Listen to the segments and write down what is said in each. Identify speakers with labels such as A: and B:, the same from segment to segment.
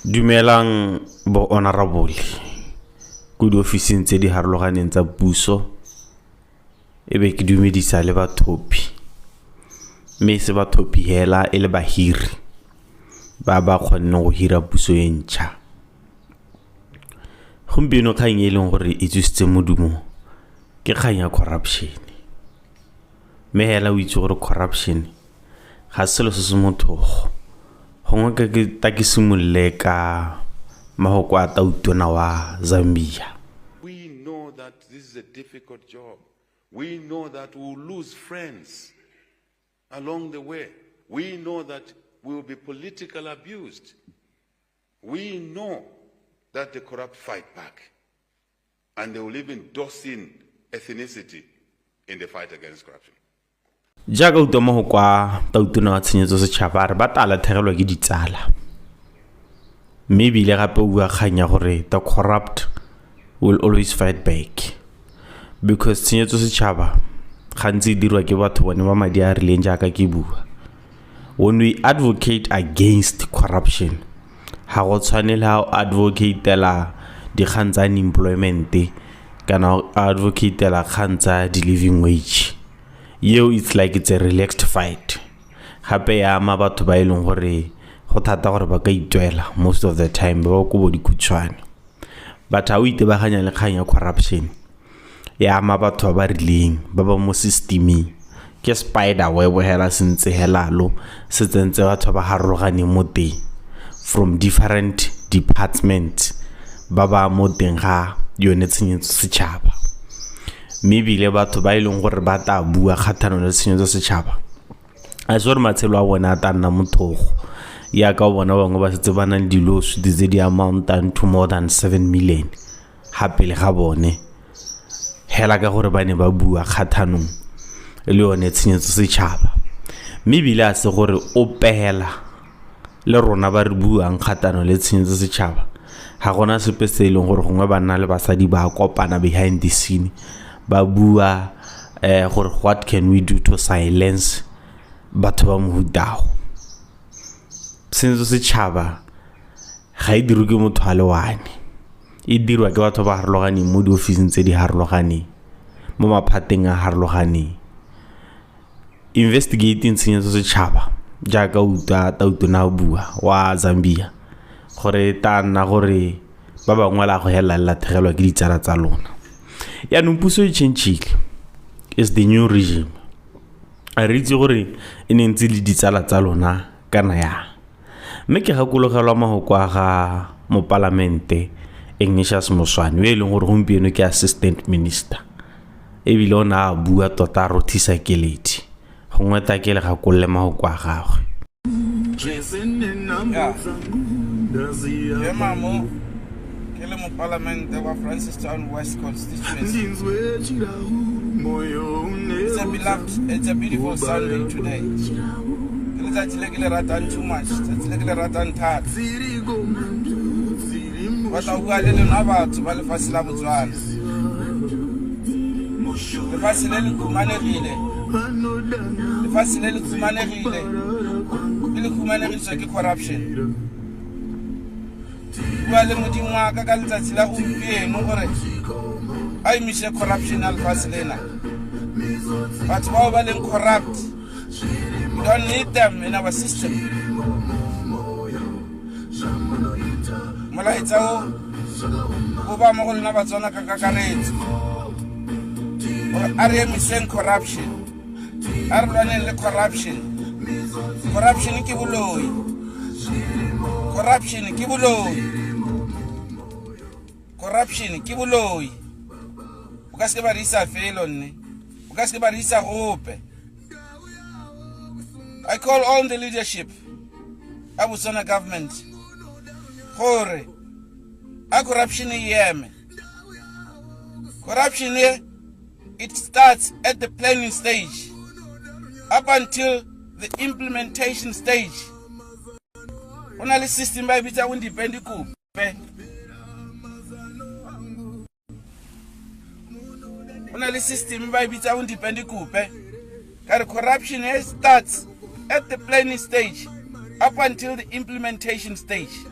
A: Dumelang bo honorable go di ofising tse di harologaneng tsa puso ebe ke dumedisa le bathopi mme se bathopi hela e le bahiri ba kgonne go hira puso e ntšha gompieno kgang e leng gore e tswitse modumo ke kgang ya corruption mme hela o itse gore corruption ga selo se se mothogo gongwe ke ta ke simolole ka mahoko a tautona wa Zambia.
B: We know that this is a difficult job. We know that we'll lose friends along the way. We know that we will be politically abused. We know that the corrupt fight back. And they will even dose in ethnicity in the fight against corruption.
A: Jaaka o toma go kwa tautona wa tshenyetso setšhaba re ba tala thegelwa ke ditsala mme ebile gape o bua kgang ya gore the corrupt will always fight back because tshenyetso setšhaba gantsi e dirwa ke batho bone ba madi a rileng jaaka ke bua. When we advocate against corruption ga go tshwanela ha o advocatela dikgang tsa unemployment kana o advocatela kgang tsa di living wage. It's like it's a relaxed fight. Gape ya ama batho ba ileng gore go thata gore ba ka itwela most of the time ba go bo dikutshwane. But ha o itebaganya le kgang ya corruption ya ama batho ba rileng ba ba mo systeming ke spider web hela sentse helalo se tsentse batho ba harologane mo teng from different departments ba mo teng ga yone tshenyetso setšhaba. Maybe le batho ba ileng gore ba ta bua kgathano le tshenyetso setšhaba a se gore matshelo a bona a ta nna mothogo ya ka bona bangwe ba setse ba nang di-lawsuits tse di amount to more than 7 million gape le ga bone hela ka gore ba ne ba bua kgathanong le yone tshenyetso setšhaba. Maybe le a se gore o pehela le rona ba re buang kgathano le tshenyetso setšhaba ga gona sepe se ileng gore gongwe ba nna le basadi ba kopana behind the scene ba bua gore what can we do to silence batho ba mohutago. Tshenyetso setšhaba ga e dirwe ke motho a le one e dirwa ke batho ba harologaneng mo diofising tse di harologaneng mo maphateng a harologaneng. Investigating tshenyetso setšhaba jaaka uta tautona bua wa Zambia gore ta nna gore ba bangwe la go hela la thegelwa ke ditsala tsa lona. Ya nompuso e changile is the new regime a re itse gore e ne ntse le ditsala tsa lona kana ya mme ke gakologelwa mahoko a ga mo parlamente Ignatius Moswane we leng gore gompieno ke assistant minister ebile ona a bua tota rothisa keledi gongwe ta ke le gakolle mahoko a gagwe.
C: Kele mo parliament wa Francistown West constituency. It's a beautiful Sunday today. Kele tsatsi le ke le ratang too much. Tsatsi le ke le ratang thata. Wa tla bua le lena batho ba lefatshe la Botswana. Lefatshe le le kumanegile. Lefatshe le le kumanegile. Le kumanegile ke corruption. Wale modimo wa ka ka letsatsi la gompieno gore a imise corruption alfase lena batho bao ba leng corrupt we don't need them in our system. Molaetsa o ba mo go lena batswana ka kakaretso a re emiseng corruption a re lwaneng le corruption. Corruption ke boloi. Corruption ke boloi. Corruption ke boloi. O ka se ba risa felo nne. O ka se ba risa gope. I call on the leadership of Botswana government gore a corruption yeme. Corruption it starts at the planning stage up until the implementation stage. Ona le system ba bitsa go depend kupe. Ona le system ba bitsa go depend kupe. Ka corruption starts at the planning stage up until the implementation stage.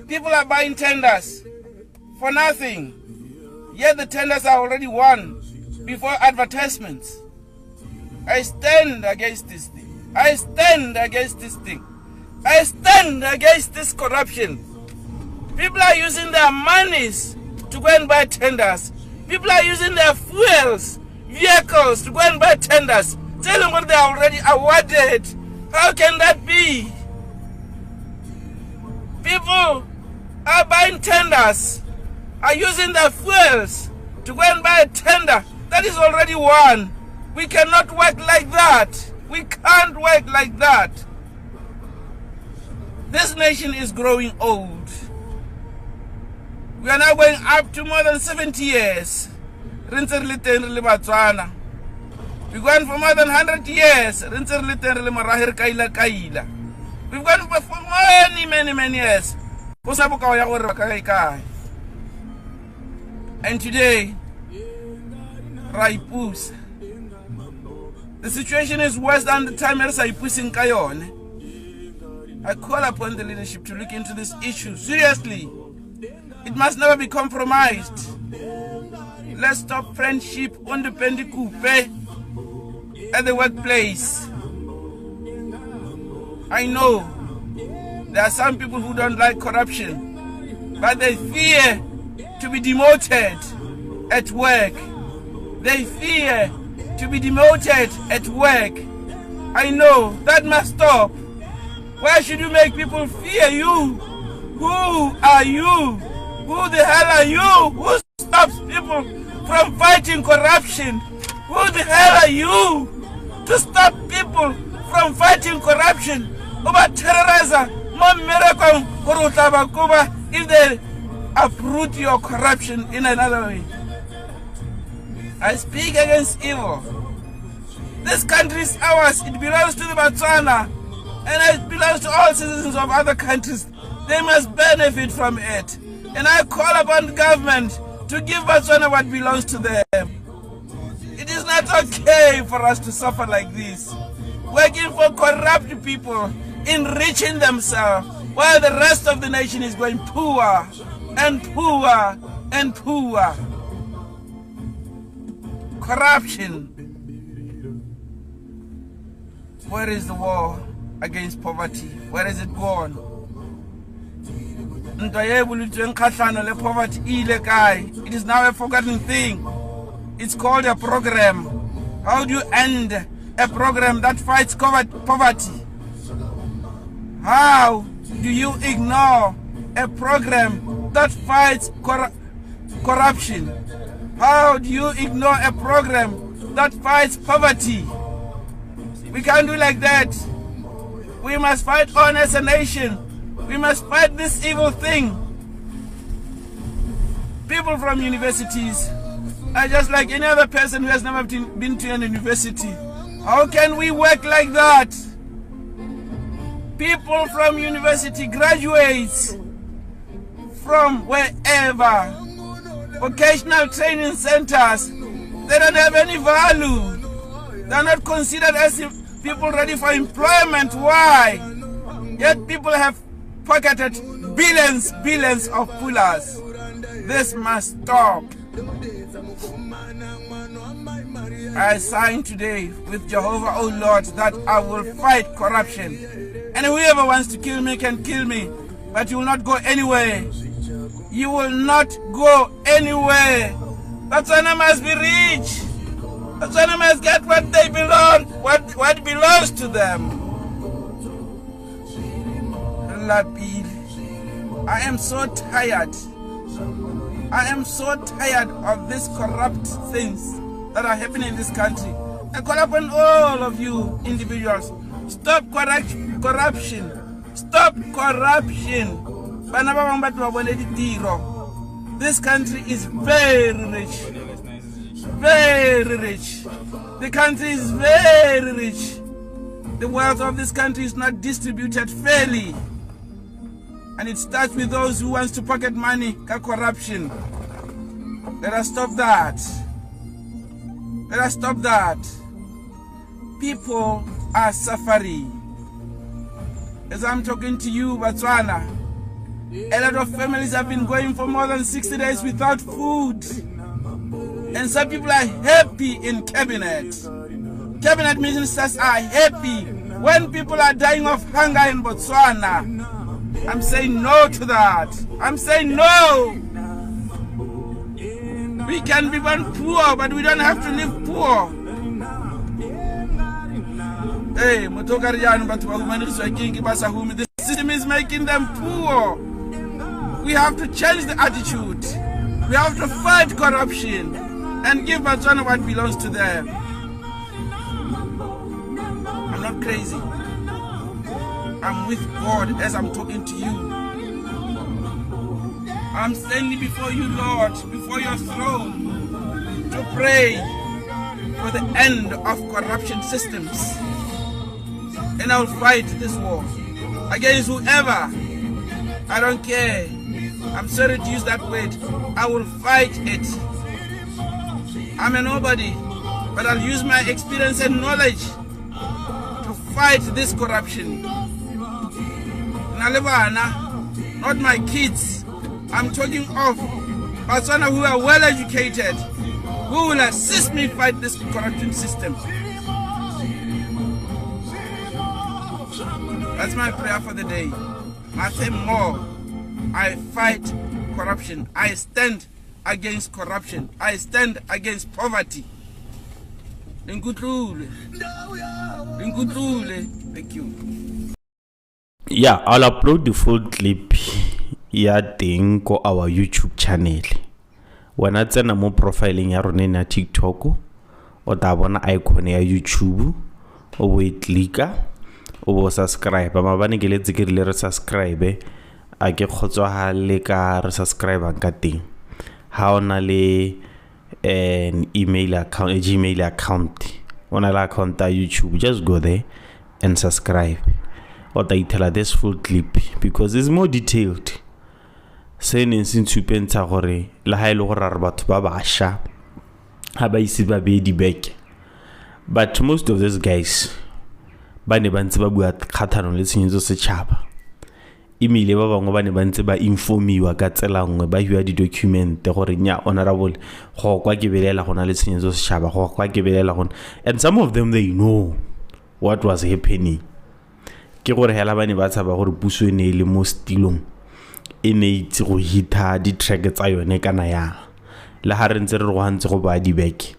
C: People are buying tenders for nothing. Yet the tenders are already won before advertisements. I stand against this thing. I stand against this thing. I stand against this corruption. People are using their monies to go and buy tenders. People are using their fuels, vehicles to go and buy tenders. Tell them what they are already awarded. How can that be? People are buying tenders, are using their fuels to go and buy a tender that is already won. We cannot work like that. We can't work like that. This nation is growing old. We are now going up to more than 70 years. We're going for more than 100 years. We've gone for many years. And today, Raipus. The situation is worse than the time Raipus in Kayon. I call upon the leadership to look into this issue seriously. It must never be compromised. Let's stop friendship on the Pendikupe at the workplace. I know there are some people who don't like corruption, but they fear to be demoted at work. They fear to be demoted at work. I know that must stop. Why should you make people fear you? Who are you? Who the hell are you? Who stops people from fighting corruption? Who the hell are you to stop people from fighting corruption? Terrorizer, if they uproot your corruption in another way. I speak against evil. This country is ours. It belongs to the Botswana, and it belongs to all citizens of other countries. They must benefit from it. And I call upon the government to give Botswana what belongs to them. It is not okay for us to suffer like this, working for corrupt people, enriching themselves, while the rest of the nation is going poor and poor and poor. Corruption. Where is the war against poverty? Where is it gone? It is now a forgotten thing. It's called a program. How do you end a program that fights poverty? How do you ignore a program that fights corruption? How do you ignore a program that fights poverty? We can't do like that. We must fight on as a nation. We must fight this evil thing. People from universities are just like any other person who has never been to a university. How can we work like that? People from university, graduates from wherever, vocational training centers, they don't have any value. They are not considered as people ready for employment. Why? Yet people have pocketed billions of pullers. This must stop. I sign today with Jehovah, oh Lord, that I will fight corruption. And whoever wants to kill me can kill me, but you will not go anywhere. You will not go anywhere. Botswana must be rich. Botswana must get what they belong, what belongs to them. I am so tired. I am so tired of these corrupt things that are happening in this country. I call upon all of you individuals. Stop corruption. Stop corruption. This country is very rich. Very rich. The country is very rich. The wealth of this country is not distributed fairly. And it starts with those who wants to pocket money, corruption. Let us stop that. Let us stop that. People are suffering. As I'm talking to you, Botswana, A lot of families have been going for more than 60 days without food. And some people are happy in cabinet. Cabinet ministers are happy when people are dying of hunger in Botswana. I'm saying no to that. I'm saying no. We can be born poor, but we don't have to live poor. Hey, the system is making them poor. We have to change the attitude. We have to fight corruption and give Botswana what belongs to them. I'm not crazy. I'm with God as I'm talking to you. I'm standing before you, Lord, before your throne, to pray for the end of corruption systems. And I'll fight this war against whoever. I don't care. I'm sorry to use that word. I will fight it. I'm a nobody, but I'll use my experience and knowledge to fight this corruption. Nalevana, not my kids. I'm talking of Botswana who are well educated, who will assist me fight this corruption system. That's my prayer for the day. Nothing more. I fight corruption. I stand against corruption. I stand against poverty. Thank you.
A: Yeah, I'll upload the full clip ya teng ko our YouTube channel. When I tsena mo profiling ya rona na TikTok, o ta bona icon ya YouTube, o bo clicka, o bo subscribe. Mabane ke letse ke re subscribe a ke kgotswahale ka re subscribe ka teng. Ha ona le an email account, a Gmail account, ona la account ya YouTube, just go there and subscribe. What I tell her this full clip because it's more detailed. Saying in Sintupenta gore la ha ile go rara batho ba basha ha ba ise ba be di back. But most of those guys ba ne ba ntse ba bua kgathano le tshenyezo setšhaba. Imile ba bangwe ba ne ba ntse ba informiwa ka tsela nngwe ba hiwa di document gore nya honorable go kwa ke belela gona le tshenyezo setšhaba go kwa ke belela gona, and some of them they know what was happening. Ke gore hela ba ne ba tsaba gore puso ene le mo stilong ene itse go hita di track tsa yone kana ya le ha re ntse re go hantse go ba di back.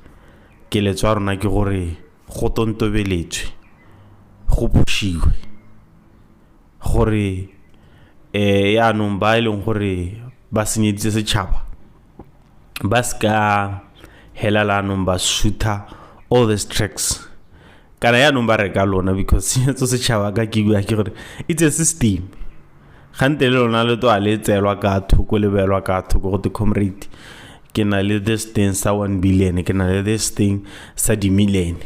A: Ke letswa rona ke gore go tontobeletswe go pushiwe gore ya no ba ile gore ba senyeditse setšhaba ba ska hela la no ba shoota all these tracks kana ya no ba re ka lona because setso setšhaba ka ke bua ke gore it's a system. Gante le lona le to a le tselwa ka thoko le belwa ka thoko go te comrade ke na le this thing sa 1 billion ke na le this thing sa di million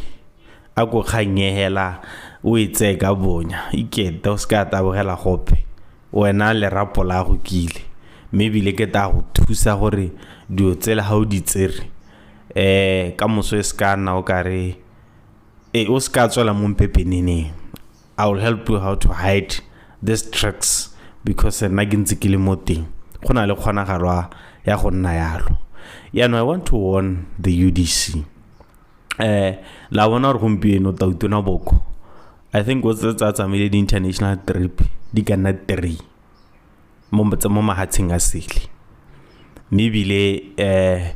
A: a go khanyehela o itse ka bonya ikete o ska tabogela gope wena le rapo la go kile maybe le ke ta go thusa gore dio tsela ha o di tsere ka moso e ska na o kare o ska tswela mo pepenene. I will help you how to hide these tracks because na gintse ke le mo teng gona le khona garwa ya go nna yalo. Yeah, no, I want to warn the UDC. La bona re gompieno tautona boko. I think what's that the international trip di kana 3 mo mahatsheng a sele. Maybe le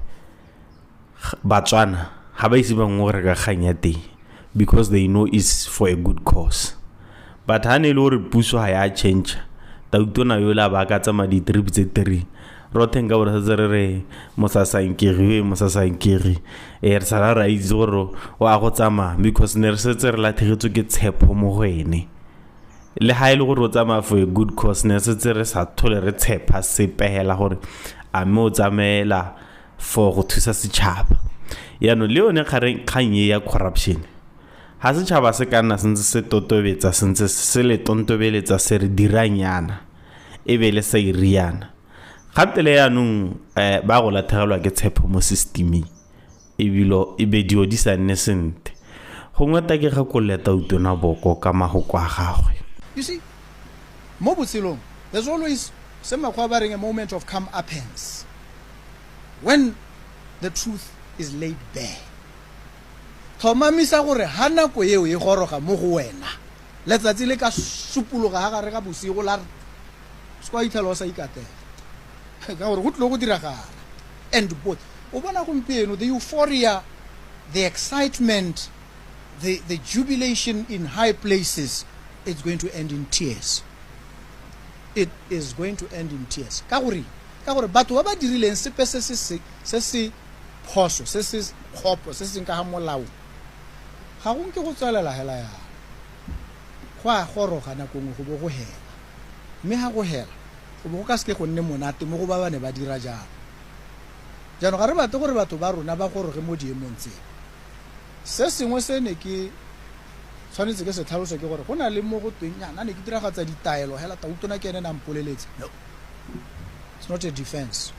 A: Botswana ha ba ise ba ngore ka khanya teng because they know it's for a good cause. But ha ne le re puso ha ya change tautona yo la ba ka tsama di trip tse 3 rotenga gore re mosasankiri re sala ra izoro wa go tsama because ne re setse re lathegetswe ke tshepo mo go ene le ha ile gore o tsama for a good cause ne setse re sa thole re tshepa sepehela gore a mo tsamela for go thusa setšhaba. Ya no le one kganye ya corruption ha setšhaba se kana sentse se totobetsa sentse se le tontobeletsa se re diranyana e be le sa iriana gatele ya nung ba go lathegelwa ke tshepo mo systeming e bilo e be dio di sa nesente go ngata ke ga koleta utona boko ka mahoko a gagwe.
D: You see, mo botselong there's always se makgwa ba reng a moment of comeuppance, when the truth is laid bare. Tlhomamisa gore ha nako eo e goroga mo go wena letsatsi le ka supologa ha gare ga bosigo la skwa ithalo sa ikatela ka gore go tlo go diragala. And both o bona gompieno, the euphoria, the excitement, the jubilation in high places, it's going to end in tears. It is going to end in tears. Ka gore batho ba ba dirileng sepe se se phoso, se se khopo, se se ka ha molao, ga go nke go tswalela hela ya go a goroga nako ngwe go bo go hela, mme ha go hela go bo go ka se go nne monate mo go ba bane ba dira jalo. Jaanong ga re batle gore batho ba rona ba goroge mo diemong tse. Se sengwe se ne ke tshwanetse ke se tlhaloso ke gore go na le mo go tweng yana ne ke diragatsa ditaelo hela ta utona ke ene na mpoleletse. No, it's not a defense.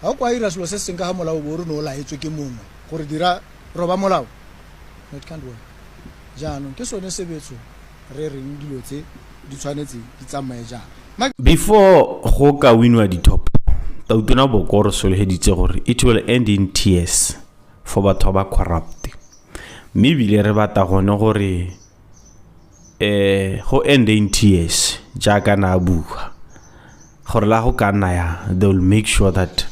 D: Ha o kwa ira selo se seng ka ha molao bo re no la etswe ke mongwe gore dira roba molao, it can't work. Jaanong ke sone sebetso re reng dilo tse di tshwanetse di tsamaye jang.
A: Before go ka winwa di top, ta utona bo go re soleheditse gore it will end in tears for batho ba corrupt. Maybe le re bata gone gore go end in tears jaaka na bua gore la go ka nna ya, they will make sure that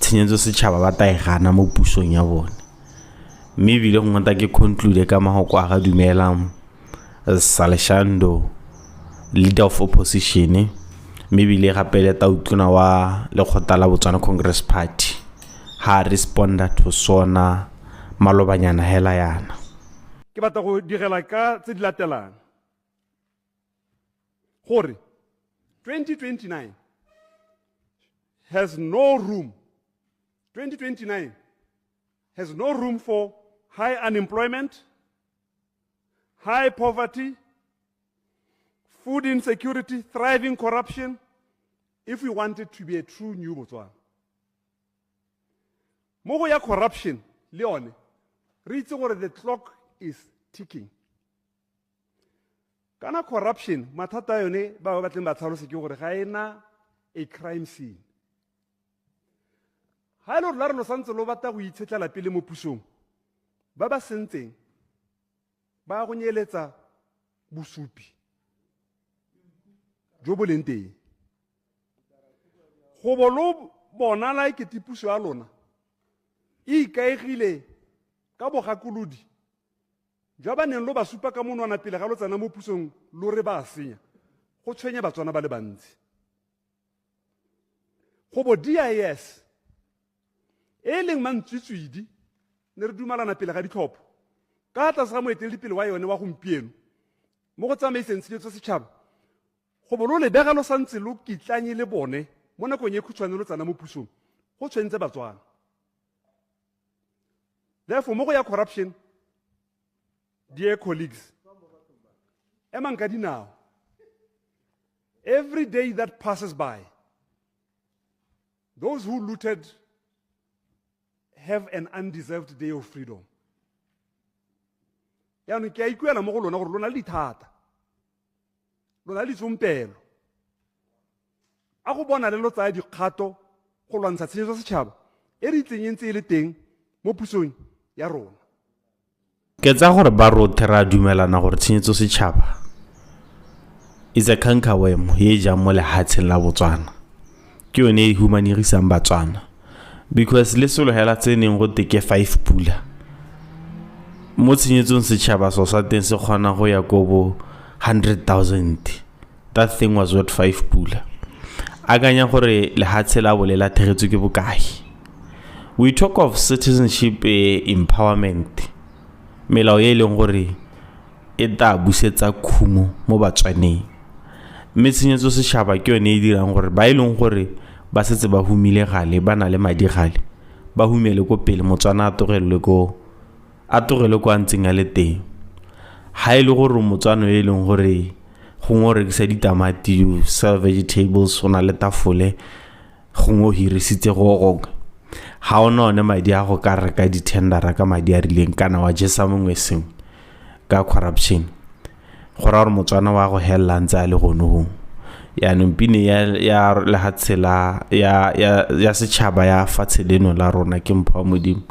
A: tshenyetso setšhaba ba ta e gana mo pusong ya bone. Maybe le go ngata ke conclude ka mahoko a ga dumelang Saleshando, leader of opposition, maybe le gapele ta utuna wa lekgotla la Botswana Congress Party ha responda to sona malobanyana hela yana.
E: Ke batla go direla ka tse di latelang gore 2029 has no room. 2029 has no room for high unemployment, high poverty, food insecurity, thriving corruption, if we want it to be a true new Botswana. Mo go ya corruption, Leone, re itse gore the clock is ticking. Kana corruption, mathata yone ba ba tleng ba tlhalose ke gore ga ena a crime scene. Ha lo la re santse lo bata go itshetlela pele mo pusong, ba ba sentseng ba go nyeletsa bosupi jo bo leng teng. Go bolo bona la ke tipuso ya lona e ikaegile ka bogakolodi jwa ba neng lo ba supa ka monwana pele ga lo tsena mo pusong lo re ba senya go tshwenya Batswana ba le bantsi. Go bo DIS e leng mantswitswidi ne re dumalana pele ga ditlhopho ka tlase ga moeteledipele wa yone wa gompieno mo go tsamaiseng tshegetso setšhaba, go bo lo lebega lo santse lo kitlanye le bone mo nakong e khutshwane lo tsana mo pusong go tshwentse Batswana. Therefore, mo go ya corruption, dear colleagues, emang ka dinao, every day that passes by, those who looted have an undeserved day of freedom. Yaanong ke a ikuela mo go lona gore lona le dithata, lona le ditsompelo a go bona le lo tsaya dikgato go lwantsha tshegetso setšhaba e re itlenyentse e le teng mo pusong ya rona.
A: Ke tsa gore ba rotlhe ra dumelana gore tshegetso setšhaba is a cankerworm ye jang mo lehatsheng la Botswana, ke yone e humanirisang Batswana, because le solo hela tseneng go teke 5 pula mo tshenyetsong setšhaba so sa teng se kgona go ya go bo 100,000. That thing was worth 5 pula. Akanya gore lehatshe la bolela thegetso ke bokae. We talk of citizenship empowerment, melao ye leng gore e ta busetsa khumo mo Batswaneng, mme tshenyetso setšhaba ke yone e dirang gore ba ileng gore ba setse ba humile gale, ba na le madi gale, ba humele ko pele Motswana a tlogelwe ko a ntseng a le teng. Ha ile gore Motswana e leng gore go rekisa ditamati, you sell vegetables, ona le tafole go hirisitse go gongwe, ha ona one madi a go ka reka di-tendera ka madi a rileng kana wa jesa mongwe seng ka corruption. Go ra gore Motswana wa go hella ntse a le gono ya nompine ya lehatshela ya setšhaba ya fatseleno la rona ke mpho wa modimo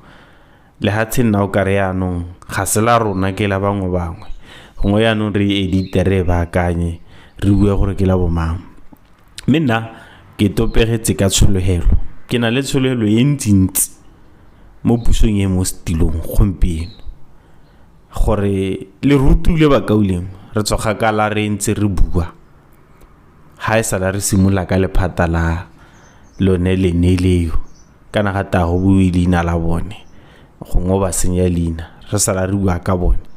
A: lehatshe nna o kare yaanong ga se la rona ke la bangwe gongwe yaanong re edite re baakanye re bue gore ke la bomang mme nna ke topegetse ka tshologelo ke na le tshologelo e ntsintsi mo pusong e mo stilong gompieno gore le rutule bakauleng re tsoga ka la re ntse re bua ha e sala re simula ka lephata la lone leo kana ga ta go bue leina la bone gongwe ba senya leina re sala re bua ka bone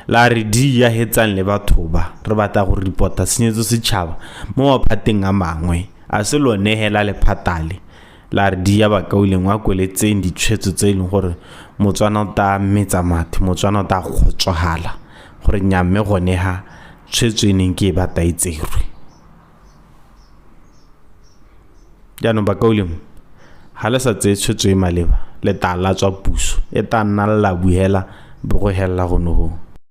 A: la re di ya hetsang le batho ba re batla go reporta senyetso setšhaba mo maphateng a mangwe a se lone hela lephatale la re di ya bakauleng wa kweletseng ditshwetso tse leng gore motswana o ta metsa mathe motswana o ta kgotswahala gore nyamme gone ha tshwetso eneng ke ba taitserwe jaanong bakauleng ha le sa tse tshwetso e maleba le tla latswa puso e ta nna la buhela bo go hella go no